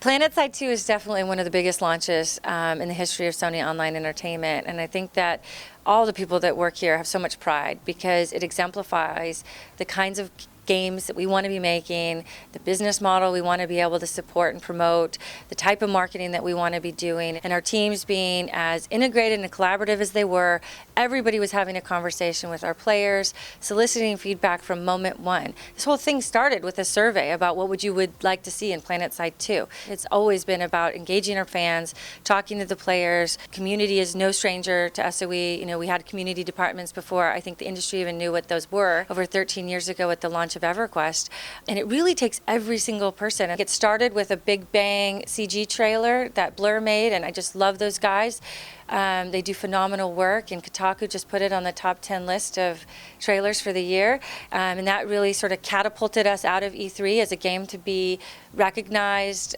PlanetSide 2 is definitely one of the biggest launches in the history of Sony Online Entertainment, and I think that all the people that work here have so much pride because it exemplifies the kinds of games that we want to be making, the business model we want to be able to support and promote, the type of marketing that we want to be doing, and our teams being as integrated and collaborative as they were. Everybody was having a conversation with our players, soliciting feedback from moment one. This whole thing started with a survey about what would like to see in PlanetSide 2. It's always been about engaging our fans, talking to the players. Community is no stranger to SOE. We had community departments before I think the industry even knew what those were over 13 years ago at the launch of EverQuest. And it really takes every single person. It started with a big bang CG trailer that Blur made, and I just love those guys. They do phenomenal work, and Kotaku just put it on the top 10 list of trailers for the year. And that really sort of catapulted us out of E3 as a game to be recognized,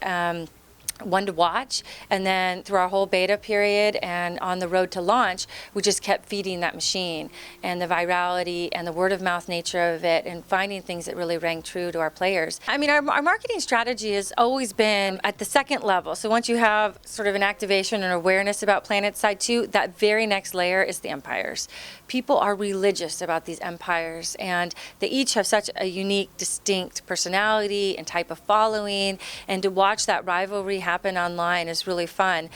one to watch, and then through our whole beta period and on the road to launch, we just kept feeding that machine and the virality and the word of mouth nature of it and finding things that really rang true to our players. I mean, our marketing strategy has always been at the second level. So once you have sort of an activation and awareness about PlanetSide 2, that very next layer is the empires. People are religious about these empires, and they each have such a unique, distinct personality and type of following, and to watch that rivalry happen online is really fun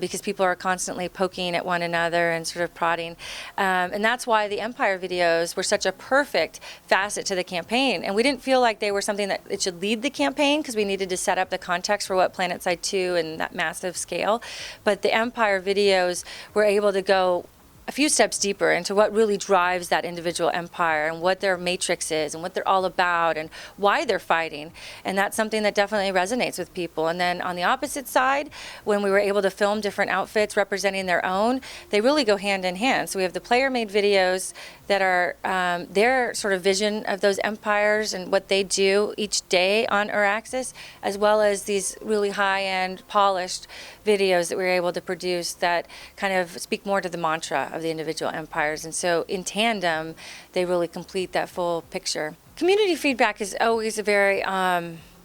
because people are constantly poking at one another and sort of prodding. And that's why the Empire videos were such a perfect facet to the campaign. And we didn't feel like they were something that it should lead the campaign because we needed to set up the context for what PlanetSide 2 and that massive scale. But the Empire videos were able to go a few steps deeper into what really drives that individual empire and what their matrix is and what they're all about and why they're fighting. And that's something that definitely resonates with people. And then on the opposite side, when we were able to film different outfits representing their own, they really go hand in hand. So we have the player-made videos that are their sort of vision of those empires and what they do each day on Euraxis, as well as these really high-end, polished videos that we were able to produce that kind of speak more to the mantra of the individual empires. And so in tandem, they really complete that full picture. Community feedback is always a very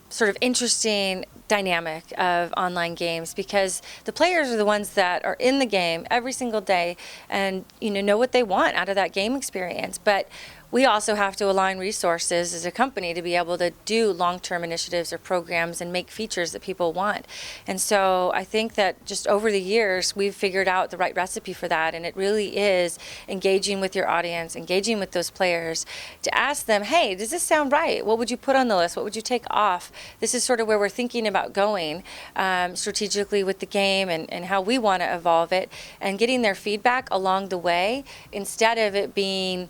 sort of interesting dynamic of online games because the players are the ones that are in the game every single day and know what they want out of that game experience. But we also have to align resources as a company to be able to do long-term initiatives or programs and make features that people want. And so I think that just over the years, we've figured out the right recipe for that. And it really is engaging with your audience, engaging with those players to ask them, hey, does this sound right? What would you put on the list? What would you take off? This is sort of where we're thinking about going strategically with the game and how we want to evolve it and getting their feedback along the way instead of it being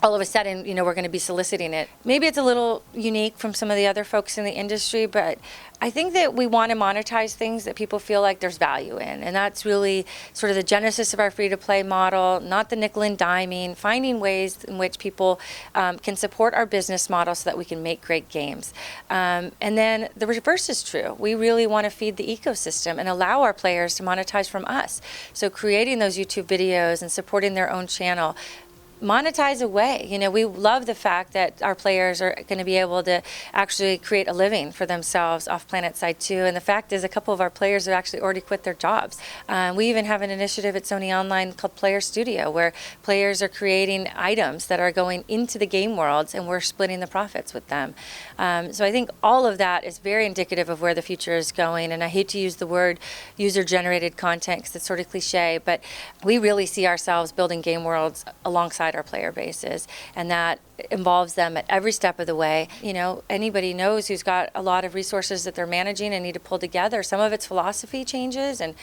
all of a sudden, we're going to be soliciting it. Maybe it's a little unique from some of the other folks in the industry, but I think that we want to monetize things that people feel like there's value in. And that's really sort of the genesis of our free-to-play model, not the nickel and diming, finding ways in which people can support our business model so that we can make great games. And then the reverse is true. We really want to feed the ecosystem and allow our players to monetize from us. So creating those YouTube videos and supporting their own channel, monetize away. We love the fact that our players are going to be able to actually create a living for themselves off PlanetSide 2. And the fact is a couple of our players have actually already quit their jobs. We even have an initiative at Sony Online called Player Studio where players are creating items that are going into the game worlds and we're splitting the profits with them. So I think all of that is very indicative of where the future is going. And I hate to use the word user-generated content because it's sort of cliche, but we really see ourselves building game worlds alongside our player bases, and that involves them at every step of the way. Anybody knows who's got a lot of resources that they're managing and need to pull together. Some of it's philosophy changes and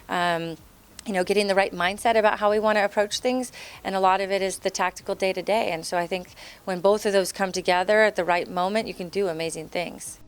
getting the right mindset about how we want to approach things, and a lot of it is the tactical day-to-day. And so I think when both of those come together at the right moment, you can do amazing things.